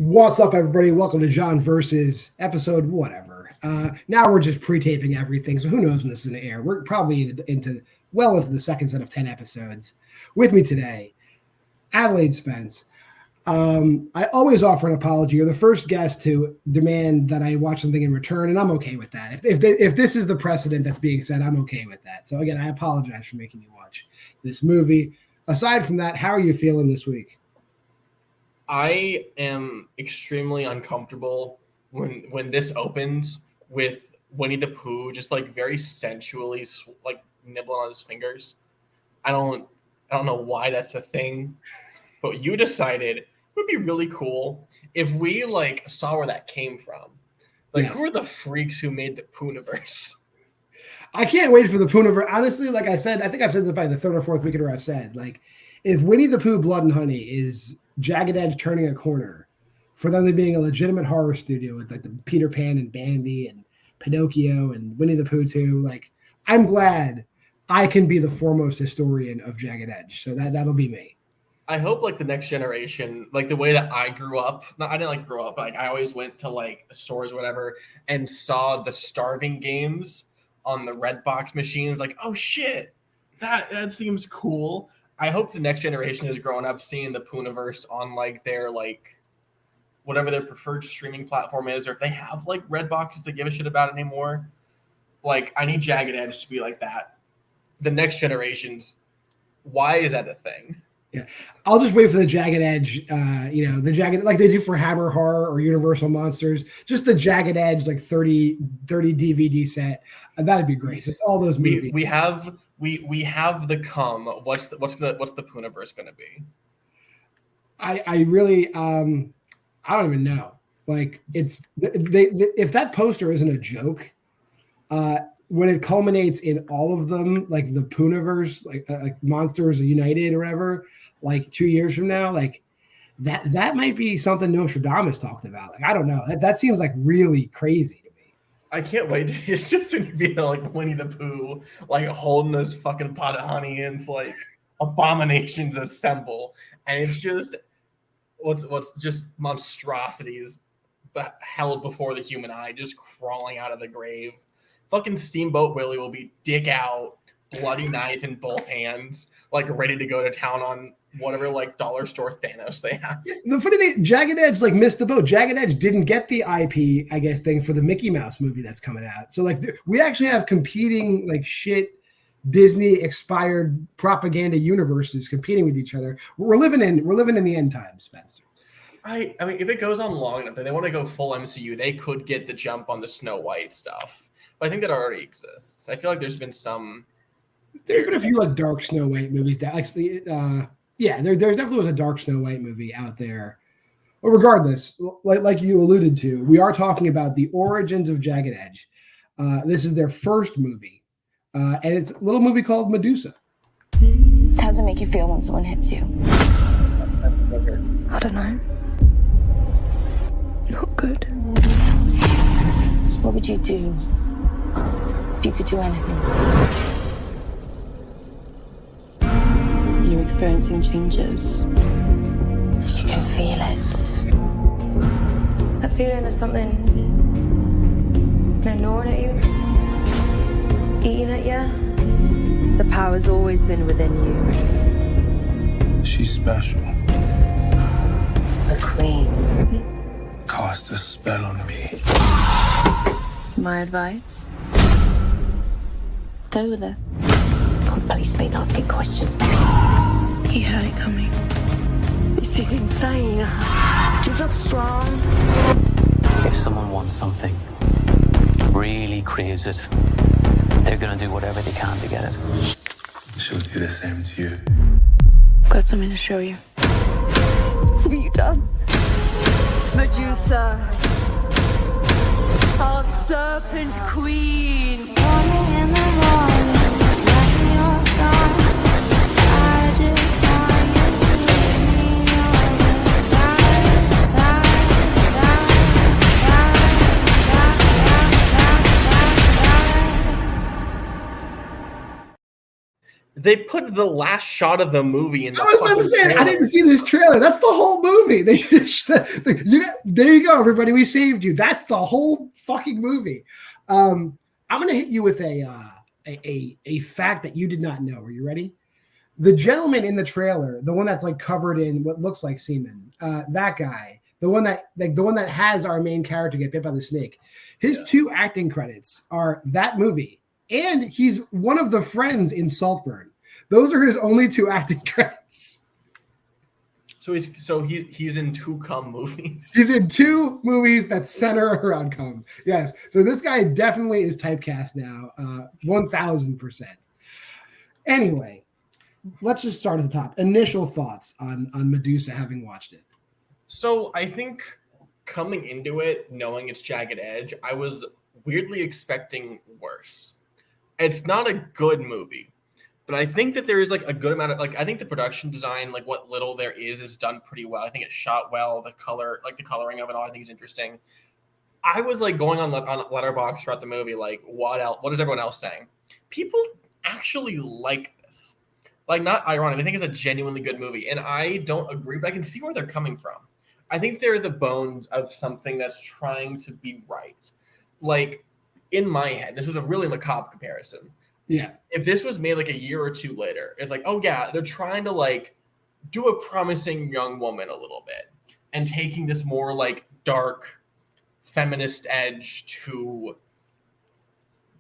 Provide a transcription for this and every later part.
What's up, everybody? Welcome to John versus episode whatever. Now we're just pre-taping everything, so who knows when this is going to air. We're probably into the second set of 10 episodes. With me today, Adelaide Spence. I always offer an apology. You're the first guest to demand that I watch something in return, and I'm okay with that. If this is the precedent that's being set, I'm okay with that. So again, I apologize for making you watch this movie. Aside from that, how are you feeling this week? I am extremely uncomfortable when this opens with Winnie the Pooh just like very sensually like nibbling on his fingers. I don't know why that's a thing, but you decided it would be really cool if we like saw where that came from. Like, yes. Who are the freaks who made the Poohniverse? I can't wait for the Poohniverse. Honestly, like I said, I think I've said this by the third or fourth week in a row. I've said, like, if Winnie the Pooh Blood and Honey is Jagged Edge turning a corner for them being a legitimate horror studio with like the Peter Pan and Bambi and Pinocchio and Winnie the Pooh too, like, I'm glad I can be the foremost historian of Jagged Edge. So that'll be me. I hope like the next generation, like the way that I grew up, I didn't like grow up, but like I always went to like stores or whatever and saw the starving games on the Redbox machines. Like, oh shit, that seems cool. I hope the next generation is growing up seeing the Poohniverse on like their like whatever their preferred streaming platform is, or if they have like Redboxes to give a shit about anymore. Like, I need Jagged Edge to be like that. The next generations, why is that a thing? Yeah, I'll just wait for the Jagged Edge, the Jagged, like they do for Hammer Horror or Universal Monsters, just the Jagged Edge, like 30 DVD set. That'd be great. Just all those movies. We have the come. What's the Poohniverse gonna be? I really, I don't even know. Like, it's if that poster isn't a joke, when it culminates in all of them, like the Poohniverse, like Monsters United or whatever, like 2 years from now, like that might be something Nostradamus talked about. Like, I don't know. That seems like really crazy to me. I can't wait. It's just going to be like Winnie the Pooh, like holding this fucking pot of honey, and it's like abominations assemble, and it's just what's just monstrosities, but held before the human eye, just crawling out of the grave. Fucking Steamboat Willie will be dick out, bloody knife in both hands, like ready to go to town on whatever like dollar store Thanos they have. The funny thing, Jagged Edge like missed the boat. Jagged Edge didn't get the IP, I guess, thing for the Mickey Mouse movie that's coming out. So like we actually have competing like shit Disney expired propaganda universes competing with each other. We're living in the end times, Spencer. I mean, if it goes on long enough, they want to go full MCU, they could get the jump on the Snow White stuff. But I think that already exists. I feel like there's been a few like dark Snow White movies that actually, there definitely was a dark Snow White movie out there. But regardless, like you alluded to, we are talking about the origins of Jagged Edge. This is their first movie, and it's a little movie called Medusa. How does it make you feel when someone hits you? I don't know. Not good. What would you do if you could do anything? You're experiencing changes. You can feel it. A feeling of something gnawing at you, eating at you. The power's always been within you. She's special. The queen. Cast a spell on me. My advice? Go with her. God, police been asking questions. He heard it coming. This is insane. Do you feel strong? If someone wants something, really craves it, they're gonna do whatever they can to get it. She'll do the same to you. I've got something to show you. What have you done? Medusa, our serpent queen. They put the last shot of the movie in the I was about to say, I didn't see this trailer. That's the whole movie. There you go, everybody. We saved you. That's the whole fucking movie. I'm gonna hit you with a fact that you did not know. Are you ready? The gentleman in the trailer, the one that's like covered in what looks like semen, that guy, the one that has our main character get bit by the snake. His two acting credits are that movie. And he's one of the friends in Saltburn. Those are his only two acting credits. So he's in two cum movies. He's in two movies that center around cum. Yes. So this guy definitely is typecast now, 1,000%. Anyway, let's just start at the top. Initial thoughts on Medusa, having watched it. So I think coming into it, knowing it's Jagged Edge, I was weirdly expecting worse. It's not a good movie, but I think that there is like a good amount of like, I think the production design, like what little there is done pretty well. I think it's shot well. The color, like the coloring of it all, I think is interesting. I was like going on Letterboxd throughout the movie, like what else? What is everyone else saying? People actually like this. Like, not ironic. I think it's a genuinely good movie, and I don't agree, but I can see where they're coming from. I think they're the bones of something that's trying to be right. Like, in my head, this was a really macabre comparison. Yeah. If this was made like a year or two later, it's like, oh yeah, they're trying to like do a promising young woman a little bit and taking this more like dark feminist edge to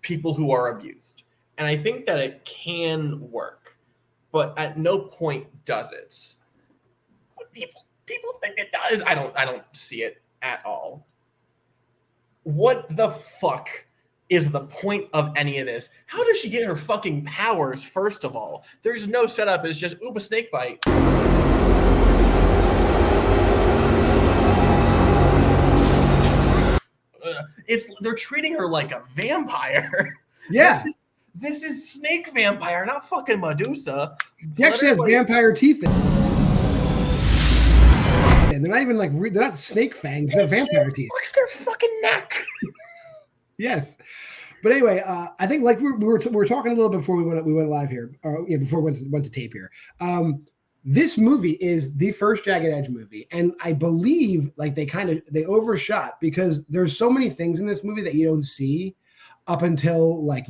people who are abused. And I think that it can work, but at no point does it. But people think it does. I don't see it at all. What the fuck is the point of any of this? How does she get her fucking powers, first of all? There's no setup. It's just, oop, a snake bite. They're treating her like a vampire. Yeah. This is snake vampire, not fucking Medusa. He actually has vampire teeth in it. And they're not even like, they're not snake fangs, they're vampire teeth. Flicks their fucking neck. Yes. But anyway, I think like we were talking a little before we went live here, or before we went to tape here. This movie is the first Jagged Edge movie, and I believe like they overshot because there's so many things in this movie that you don't see up until like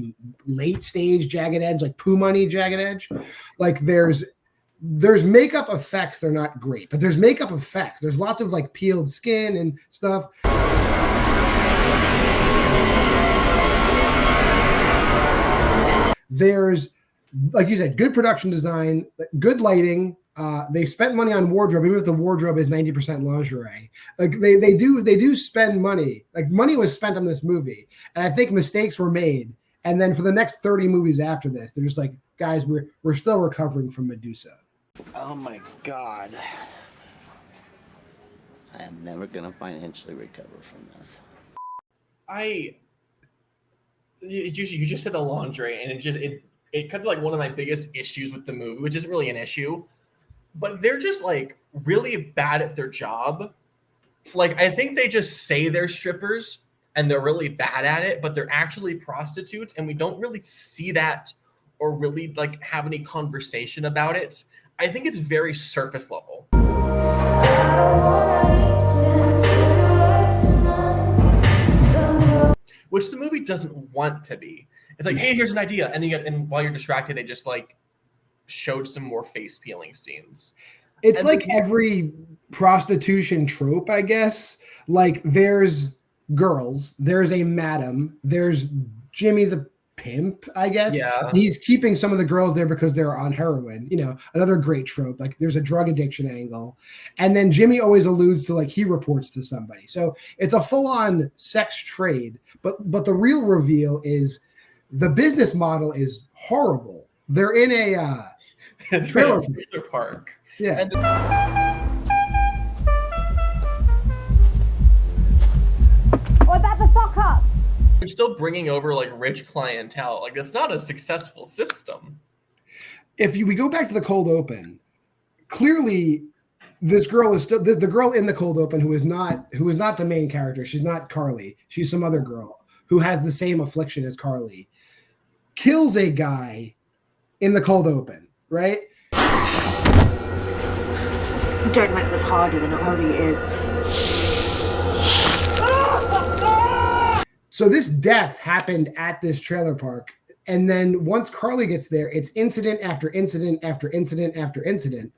late stage Jagged Edge, like Pooh Money Jagged Edge. Like there's makeup effects, they're not great, but there's makeup effects. There's lots of like peeled skin and stuff. There's, like you said, good production design, good lighting. They spent money on wardrobe, even if the wardrobe is 90% lingerie. Like they do spend money. Like money was spent on this movie, and I think mistakes were made. And then for the next 30 movies after this, they're just like, guys, we're still recovering from Medusa. Oh my God! I am never gonna financially recover from this. You just said the lingerie, and it cut to like one of my biggest issues with the movie, which isn't really an issue, but they're just like really bad at their job. Like I think they just say they're strippers and they're really bad at it, but they're actually prostitutes, and we don't really see that or really like have any conversation about it. I think it's very surface level. Which the movie doesn't want to be. It's like, hey, here's an idea. And while you're distracted, they just like showed some more face peeling scenes. It's like every prostitution trope, I guess. Like there's girls, there's a madam, there's Jimmy the pimp, I guess. Yeah. He's keeping some of the girls there because they're on heroin. Another great trope. Like there's a drug addiction angle. And then Jimmy always alludes to like he reports to somebody. So it's a full-on sex trade. But the real reveal is the business model is horrible. They're in a trailer park. Yeah. What about the fuck up? They're still bringing over like rich clientele. Like it's not a successful system. If we go back to the cold open, clearly this girl is still the girl in the cold open who is not the main character. She's not Carly. She's some other girl who has the same affliction as Carly. Kills a guy in the cold open, right? Don't make this harder than it already is. So this death happened at this trailer park. And then once Carly gets there, it's incident after incident after incident after incident.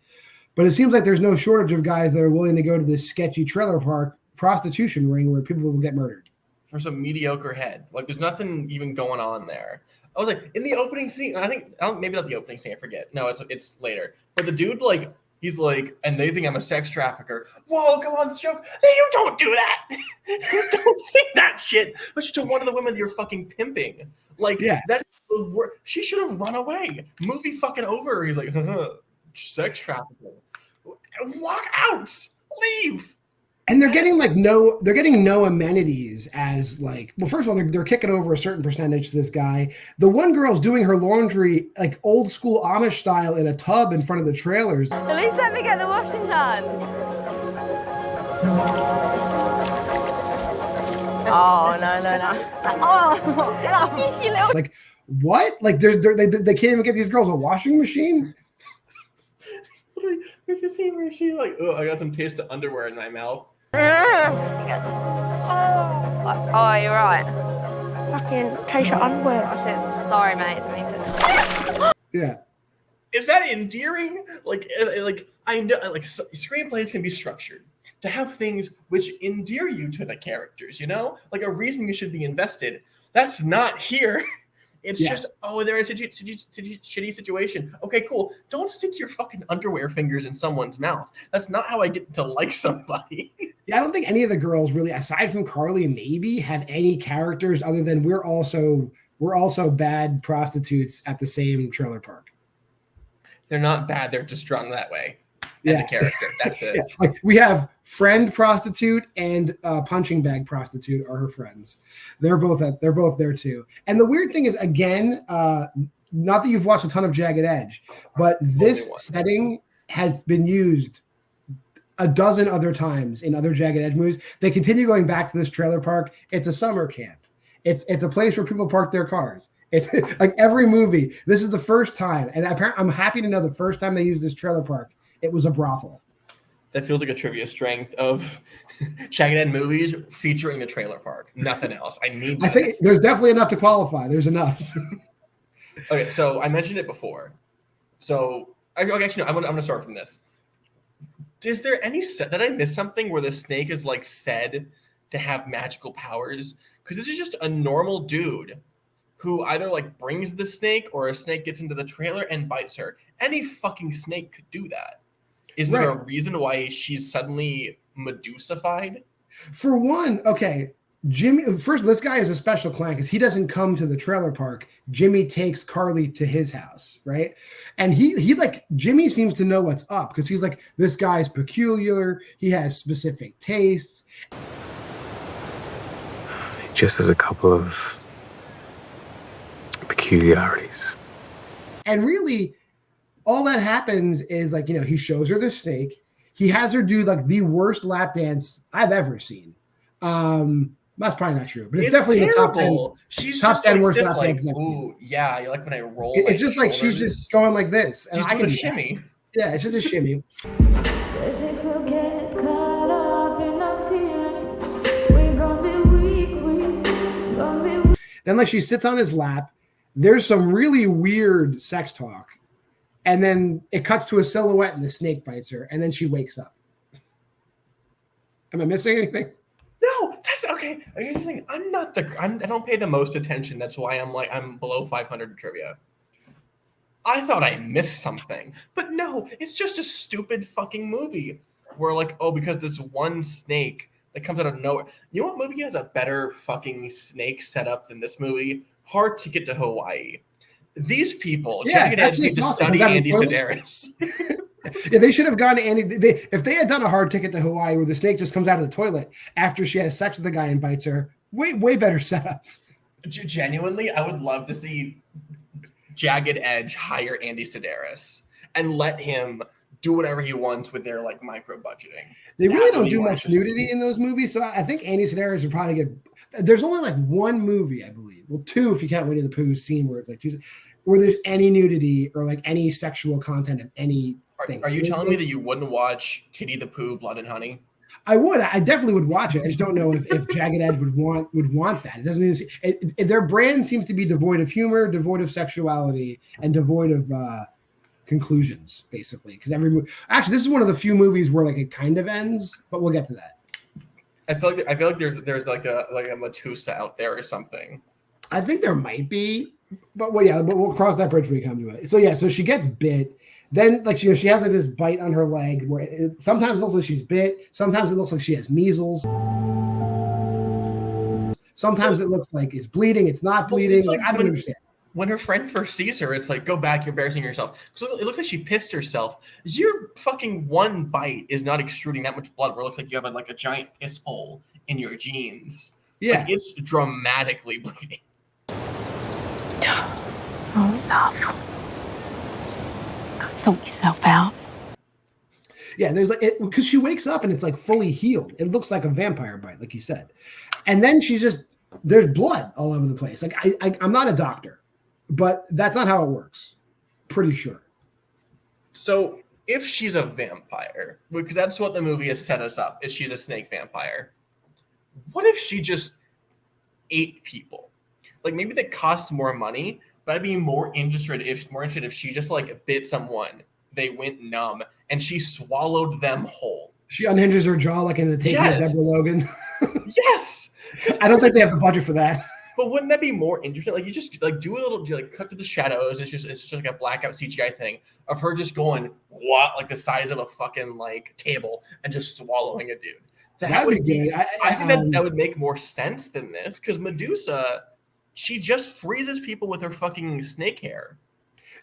But it seems like there's no shortage of guys that are willing to go to this sketchy trailer park prostitution ring where people will get murdered. For some mediocre head. Like, there's nothing even going on there. I was like, in the opening scene, maybe not the opening scene, I forget. No, it's later. But the dude, like, he's like, and they think I'm a sex trafficker. Whoa, come on, joke. You don't do that. You don't say that shit. But to one of the women you're fucking pimping. Like, that she should have run away. Movie fucking over. He's like, sex trafficking. Walk out. Leave. And they're getting no amenities as like, well, first of all, they're kicking over a certain percentage to this guy. The one girl's doing her laundry like old school Amish style in a tub in front of the trailers. At least let me get the washing done. Oh, no. Oh, get off, you little... Like, what? Like, they can't even get these girls a washing machine? There's a scene where she's like, oh, I got some taste of underwear in my mouth. Oh, you're right. Fucking taste your underwear. Oh, shit. Sorry, mate. Didn't mean to. Yeah. Is that endearing? Like I know, like screenplays can be structured to have things which endear you to the characters, you know? Like a reason you should be invested. That's not here. It's just, they're in a shitty situation. Okay, cool. Don't stick your fucking underwear fingers in someone's mouth. That's not how I get to like somebody. Yeah, I don't think any of the girls really, aside from Carly, maybe have any characters other than we're also bad prostitutes at the same trailer park. They're not bad. They're just drawn that way. And a character. That's it. Yeah. Like we have friend prostitute and punching bag prostitute are her friends. They're both there too. And the weird thing is, again, not that you've watched a ton of Jagged Edge, but this setting has been used a dozen other times in other Jagged Edge movies. They continue going back to this trailer park. It's a summer camp. It's a place where people park their cars. It's like every movie. This is the first time, and I'm happy to know the first time they used this trailer park, it was a brothel. That feels like a trivia strength of Jagged Edge movies featuring the trailer park. Nothing else. I think there's definitely enough to qualify. There's enough. Okay, so I mentioned it before. So I'm going to start from this. Is there any did I miss something where the snake is like said to have magical powers? Because this is just a normal dude who either like brings the snake or a snake gets into the trailer and bites her. Any fucking snake could do that. Is there a reason why she's suddenly Medusified? For one, okay, Jimmy, first, this guy is a special client because he doesn't come to the trailer park. Jimmy takes Carly to his house, right? And he like, Jimmy seems to know what's up because he's like, this guy's peculiar. He has specific tastes. Just as a couple of peculiarities. And really, all that happens is like, he shows her the snake. He has her do like the worst lap dance I've ever seen. That's probably not true, but it's definitely terrible. In the top 10. She's top just 10 like, worst stiff, lap like, dances. ooh, yeah, you like when I roll. It's just like she's just going like this. She's doing a shimmy. Yeah, it's just a shimmy. Then like she sits on his lap. There's some really weird sex talk. And then it cuts to a silhouette and the snake bites her. And then she wakes up. Am I missing anything? No, that's okay. Here's the thing. I don't pay the most attention. That's why I'm below 500 in trivia. I thought I missed something. But no, it's just a stupid fucking movie. Where like, because this one snake that comes out of nowhere. You know what movie has a better fucking snake setup than this movie? Hard Ticket to Hawaii. These people, Jagged Edge, need to study Andy Sedaris. Yeah, they should have gone to Andy. If they had done a Hard Ticket to Hawaii where the snake just comes out of the toilet after she has sex with the guy and bites her, way better setup. Genuinely, I would love to see Jagged Edge hire Andy Sedaris and let him do whatever he wants with their like micro budgeting. They really don't do much nudity in those movies, so I think Andy Sedaris would probably get. There's only like one movie, I believe. Well, two if you count Winnie the Pooh's scene where it's like two. where there's any nudity or like any sexual content of anything. Are you telling me that you wouldn't watch Titty the Pooh, Blood and Honey? I would. I definitely would watch it. I just don't know if Jagged Edge would want that. It doesn't. Their brand seems to be devoid of humor, devoid of sexuality, and devoid of conclusions, basically. Because actually, this is one of the few movies where like it kind of ends, but we'll get to that. I feel like there's like a Medusa out there or something. I think there might be, but we'll cross that bridge when we come to it. So yeah, so she gets bit. Then, like, she has like this bite on her leg where sometimes it looks like she's bit. Sometimes it looks like she has measles. Sometimes it looks like it's bleeding. It's not bleeding. It's like I don't understand. When her friend first sees her, it's like, go back, you're embarrassing yourself. So it looks like she pissed herself. Your fucking one bite is not extruding that much blood where it looks like you have like a giant piss hole in your jeans. Yeah. Like, it's dramatically bleeding. Oh, love. Go sort yourself out. Yeah, there's like because she wakes up and it's like fully healed. It looks like a vampire bite, like you said. And then there's blood all over the place. Like I'm not a doctor, but that's not how it works. Pretty sure. So if she's a vampire, because that's what the movie has set us up, is she's a snake vampire. What if she just ate people? Like maybe that costs more money, but I'd be more interested if she just like bit someone, they went numb, and she swallowed them whole. She unhinges her jaw like in the Taking of Deborah Logan. Yes. I don't think they have the budget for that. But wouldn't that be more interesting? Like you just like do a little, like cut to the shadows. It's just like a blackout CGI thing of her just going what like the size of a fucking like table and just swallowing a dude. That would be good. I think that would make more sense than this because Medusa, she just freezes people with her fucking snake hair.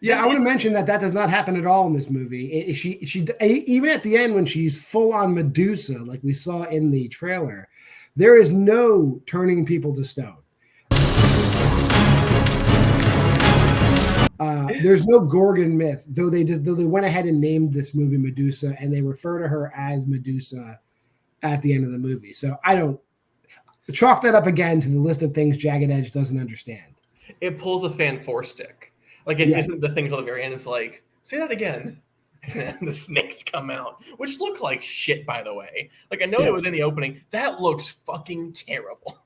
Yeah, I want to mention that does not happen at all in this movie. She even at the end when she's full on Medusa, like we saw in the trailer, there is no turning people to stone. There's no Gorgon myth, though they went ahead and named this movie Medusa, and they refer to her as Medusa at the end of the movie. So I don't chalk that up again to the list of things Jagged Edge doesn't understand. It pulls a fan four stick. Like it isn't the thing till the very end. It's like, say that again. And the snakes come out, which look like shit, by the way. Like I know it was in the opening. That looks fucking terrible.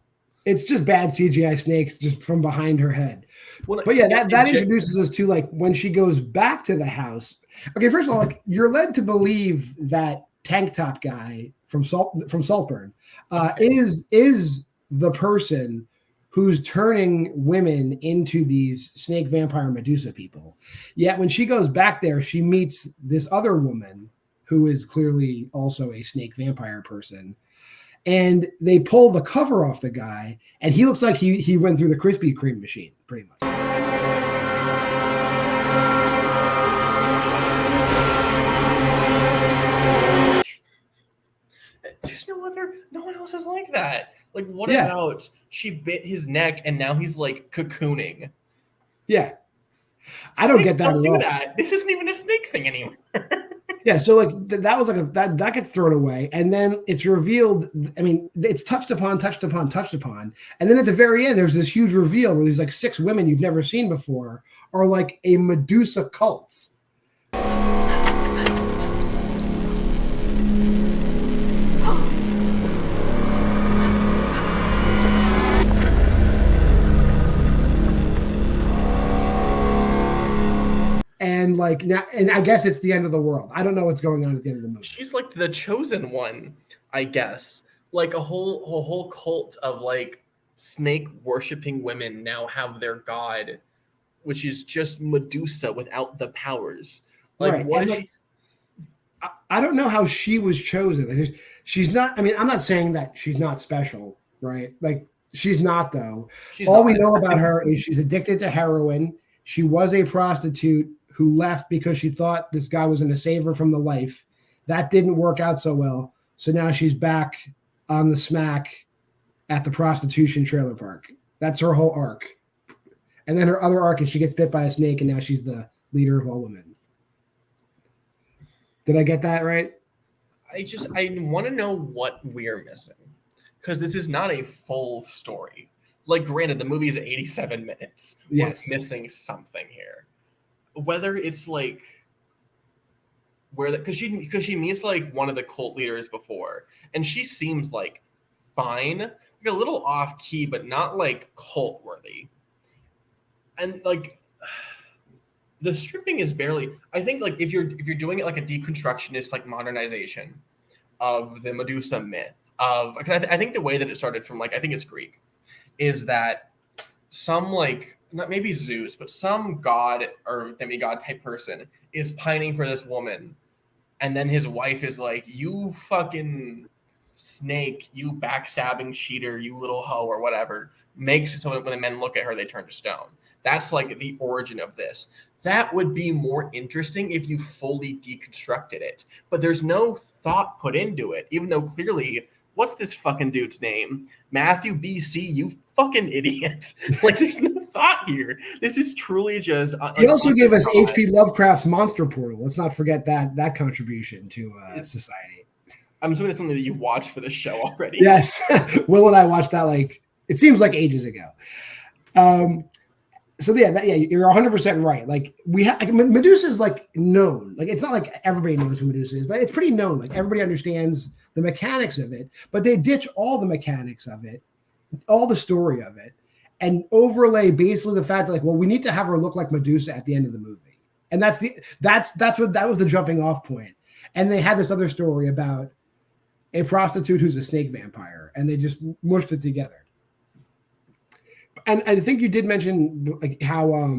It's just bad CGI snakes just from behind her head. But yeah, that introduces us to like when she goes back to the house. Okay, first of all, like you're led to believe that tank top guy from Saltburn is the person who's turning women into these snake vampire Medusa people. Yet when she goes back there, she meets this other woman who is clearly also a snake vampire person. And they pull the cover off the guy, and he looks like he went through the Krispy Kreme machine, pretty much. There's no one else is like that. Like, what about she bit his neck and now he's like cocooning? Yeah. I don't get that don't at do all. That. This isn't even a snake thing anymore. Yeah, so like that was like that gets thrown away, and then it's revealed. I mean, it's touched upon, and then at the very end, there's this huge reveal where there's like 6 women you've never seen before are like a Medusa cult. And like now, and I guess it's the end of the world. I don't know what's going on at the end of the movie. She's like the chosen one, I guess. Like a whole cult of like snake worshiping women now have their god, which is just Medusa without the powers. Like right. what is like, she? I don't know how she was chosen. She's not. I mean, I'm not saying that she's not special, right? Like she's not though. All we know about her is she's addicted to heroin. She was a prostitute who left because she thought this guy was going to save her from the life. That didn't work out so well. So now she's back on the smack at the prostitution trailer park. That's her whole arc. And then her other arc is she gets bit by a snake and now she's the leader of all women. Did I get that right? I want to know what we're missing. Because this is not a full story. like granted, the movie is 87 minutes. Yes. We're missing something here. Whether it's like because she meets like one of the cult leaders before, and she seems like fine, like a little off key, but not like cult worthy. And like the stripping is barely. I think like if you're doing it like a deconstructionist like modernization of the Medusa myth of, I think the way that it started from like I think it's Greek, is that some like not maybe Zeus, but some god or demigod type person is pining for this woman. And then his wife is like, you fucking snake, you backstabbing cheater, you little hoe or whatever, makes it so that when the men look at her, they turn to stone. That's like the origin of this. That would be more interesting if you fully deconstructed it. But there's no thought put into it, even though clearly, what's this fucking dude's name? Matthew B.C., you fucking idiot. Like, there's no thought here. This is truly just... He also gave us H.P. Lovecraft's Monster Portal. Let's not forget that contribution to society. I'm assuming it's something that you watched for the show already. Yes. Will and I watched that, like, it seems like ages ago. So you're 100% right. Like Medusa is like known. Like it's not like everybody knows who Medusa is, but it's pretty known. Like everybody understands the mechanics of it, but they ditch all the mechanics of it, all the story of it, and overlay basically the fact that like, well, we need to have her look like Medusa at the end of the movie, and that was the jumping off point. And they had this other story about a prostitute who's a snake vampire, and they just mushed it together. And I think you did mention like how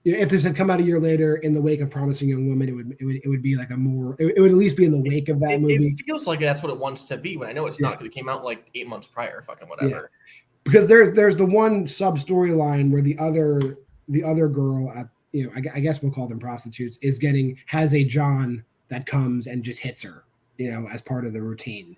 if this had come out a year later in the wake of Promising Young Woman, it would be like it would at least be in the wake of that movie. It feels like that's what it wants to be, when I know it's not, because it came out like 8 months prior, fucking whatever. Yeah. Because there's the one sub storyline where the other girl at, I guess we'll call them prostitutes, has a John that comes and just hits her, as part of the routine.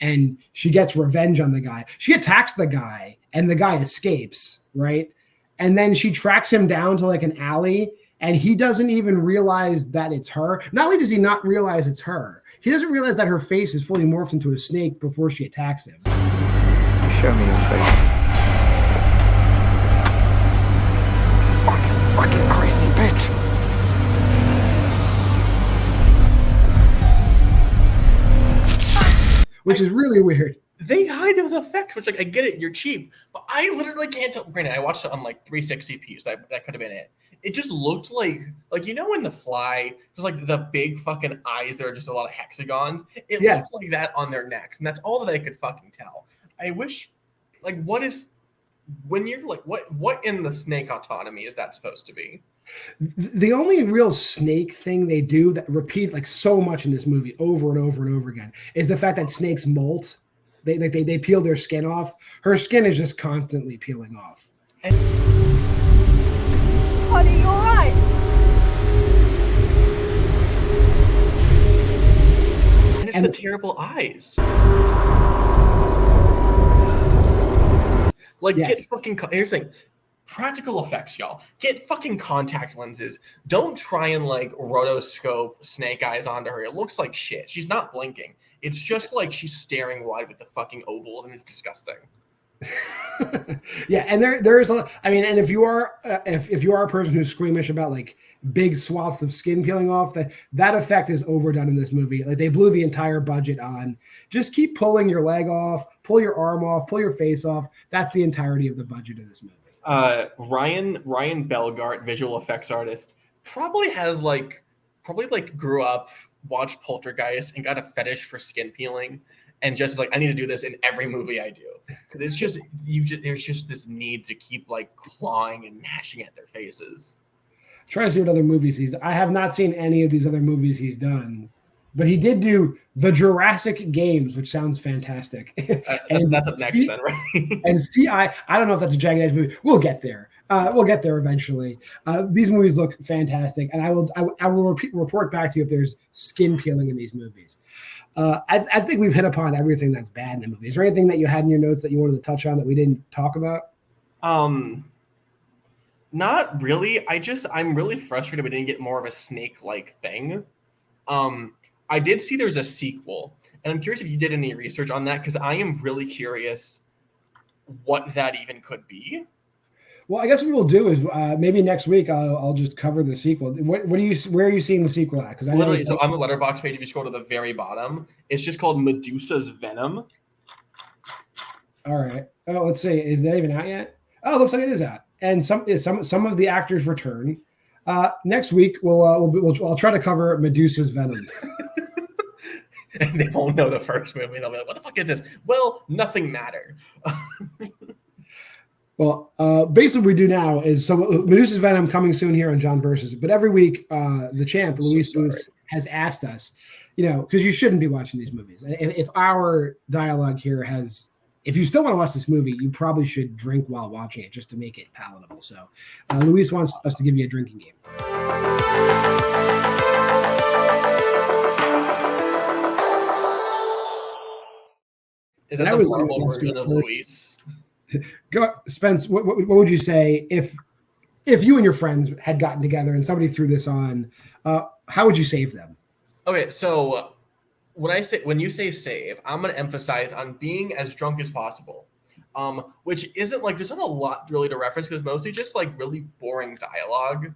And she gets revenge on the guy. She attacks the guy and the guy escapes, right? And then she tracks him down to like an alley and he doesn't even realize that it's her. Not only does he not realize it's her, he doesn't realize that her face is fully morphed into a snake before she attacks him. Show me your face. Fucking crazy bitch. Which is really weird. They hide those effects, which like I get it, you're cheap, but I literally can't tell. Granted, I watched it on like 360p, so that could have been it. It just looked like in The Fly, just like the big fucking eyes, there are just a lot of hexagons. It looked like that on their necks, and that's all that I could fucking tell. I wish, like, when you're like, what in the snake autonomy is that supposed to be? The only real snake thing they do that repeat like so much in this movie over and over and over again is the fact that snakes molt. They peel their skin off. Her skin is just constantly peeling off. Honey, you all right? And it's the terrible eyes. Like, yes. Get fucking... Here's the thing. Practical effects, y'all. Get fucking contact lenses. Don't try and like rotoscope snake eyes onto her. It looks like shit. She's not blinking. It's just like she's staring wide with the fucking ovals, and it's disgusting. Yeah, and there is a. I mean, and if you are if you are a person who's squeamish about like big swaths of skin peeling off, that effect is overdone in this movie. Like they blew the entire budget on. Just keep pulling your leg off, pull your arm off, pull your face off. That's the entirety of the budget of this movie. Ryan Belgart, visual effects artist, probably grew up, watched Poltergeist, and got a fetish for skin peeling, and just like, I need to do this in every movie I do, because it's just there's just this need to keep like clawing and gnashing at their faces. Trying to see what other movies I have not seen any of these other movies he's done, but he did do the Jurassic Games, which sounds fantastic. And that's up next, then, right? And I don't know if that's a Jagged Edge movie. We'll get there. We'll get there eventually. These movies look fantastic, and I will report back to you if there's skin peeling in these movies. I think we've hit upon everything that's bad in the movie. Is there anything that you had in your notes that you wanted to touch on that we didn't talk about? Not really. I'm really frustrated we didn't get more of a snake-like thing. I did see there's a sequel, and I'm curious if you did any research on that, because I am really curious what that even could be. Well, I guess what we'll do is maybe next week I'll just cover the sequel. What do you? Where are you seeing the sequel at? Because I Literally, so on the Letterboxd page, if you scroll to the very bottom, it's just called Medusa's Venom. All right. Oh, let's see. Is that even out yet? Oh, it looks like it is out. And some of the actors return. Next week I'll try to cover Medusa's Venom. And they won't know the first movie. They'll be like, "What the fuck is this?" Well, nothing mattered. Well, basically what we do now is so Medusa's Venom coming soon here on John Versus. But every week, the champ Luis has asked us, because you shouldn't be watching these movies. If our dialogue here if you still want to watch this movie, you probably should drink while watching it just to make it palatable. So, Luis wants us to give you a drinking game. Is that the Marvel version of Luis? Go, Spence. What would you say if you and your friends had gotten together and somebody threw this on? How would you save them? Okay, so when you say save, I'm going to emphasize on being as drunk as possible, which isn't like there's not a lot really to reference because mostly just like really boring dialogue.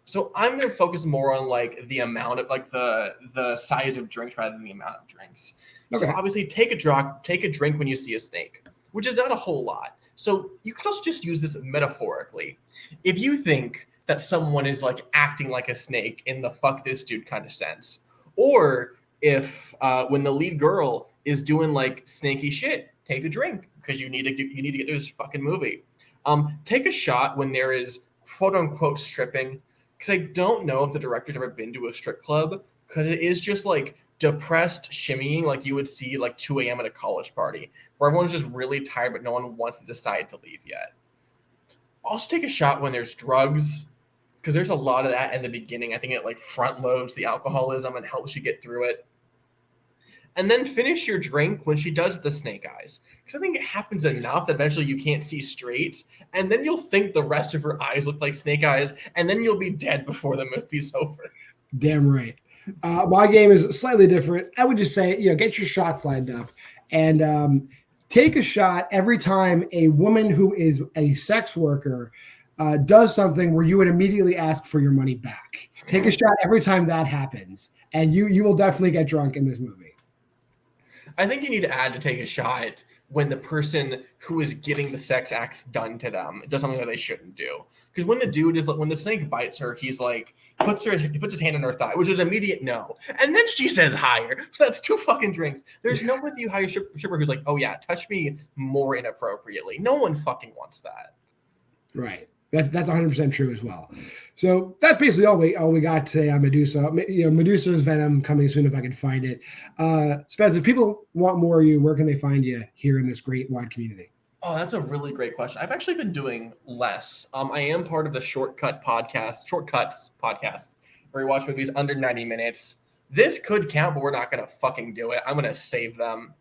So I'm going to focus more on like the amount of like the size of drinks rather than the amount of drinks. Okay. So obviously take a drink when you see a snake, which is not a whole lot. So you could also just use this metaphorically. If you think that someone is like acting like a snake in the fuck this dude kind of sense, or if when the lead girl is doing like snaky shit, take a drink because you need to get through this fucking movie. Take a shot when there is quote unquote stripping, because I don't know if the director's ever been to a strip club, because it is just like depressed shimmying like you would see like 2 a.m. at a college party where everyone's just really tired but no one wants to decide to leave yet. Also take a shot when there's drugs, because there's a lot of that in the beginning. I think it like front loads the alcoholism and helps you get through it. And then finish your drink when she does the snake eyes, because I think it happens enough that eventually you can't see straight, and then you'll think the rest of her eyes look like snake eyes, and then you'll be dead before the movie's over. Damn right. My game is slightly different. I would just say, get your shots lined up and take a shot every time a woman who is a sex worker does something where you would immediately ask for your money back. Take a shot every time that happens, and you will definitely get drunk in this movie. I think you need to add to take a shot when the person who is getting the sex acts done to them does something that they shouldn't do. Because when the dude is like, when the snake bites her, he's like, he puts his hand on her thigh, which is an immediate no. And then she says higher. So that's 2 fucking drinks. There's no way you hire stripper who's like, oh yeah, touch me more inappropriately. No one fucking wants that. Right. That's 100% true as well. So that's basically all we got today on Medusa. Medusa's Venom coming soon if I can find it. Spence, if people want more of you, where can they find you here in this great wide community? Oh, that's a really great question. I've actually been doing less. I am part of the Shortcuts podcast, where we watch movies under 90 minutes. This could count, but we're not going to fucking do it. I'm going to save them.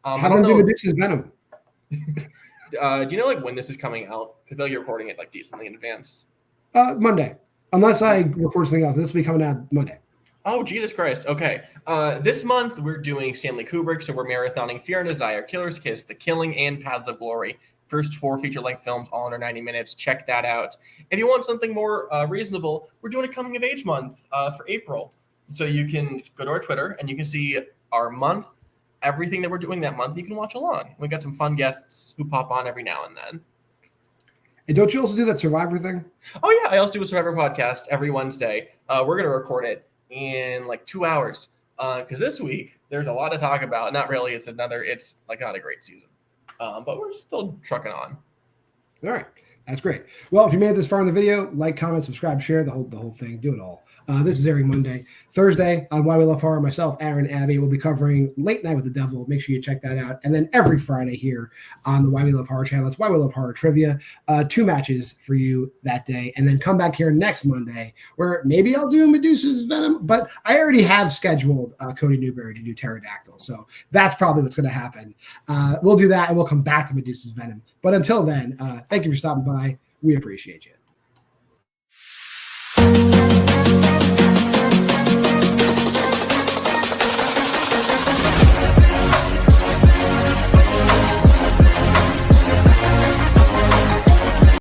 How long do Medusa's Venom? Do you know like when this is coming out? I feel like you're recording it like decently in advance. Monday, unless I record something else. This will be coming out Monday. Oh, Jesus Christ. Okay. This month we're doing Stanley Kubrick, so we're marathoning Fear and Desire, Killer's Kiss, The Killing, and Paths of Glory. First 4 feature-length films, all under 90 minutes. Check that out. If you want something more reasonable, we're doing a coming of age month for April. So you can go to our Twitter and you can see our month, everything that we're doing that month. You can watch along. We got some fun guests who pop on every now and then. And don't you also do that Survivor thing? Oh yeah, I also do a Survivor podcast every Wednesday. We're gonna record it in like 2 hours because this week there's a lot to talk about. Not really. It's like not a great season, but we're still trucking on. All right, that's great. Well, if you made it this far in the video, like, comment, subscribe, share the whole thing. Do it all. This is airing Monday. Thursday on Why We Love Horror, myself, Aaron, Abby will be covering Late Night with the Devil. Make sure you check that out. And then every Friday here on the Why We Love Horror channel, it's Why We Love Horror Trivia. 2 matches for you that day. And then come back here next Monday where maybe I'll do Medusa's Venom, but I already have scheduled Cody Newberry to do Pterodactyl. So that's probably what's going to happen. We'll do that and we'll come back to Medusa's Venom. But until then, thank you for stopping by. We appreciate you.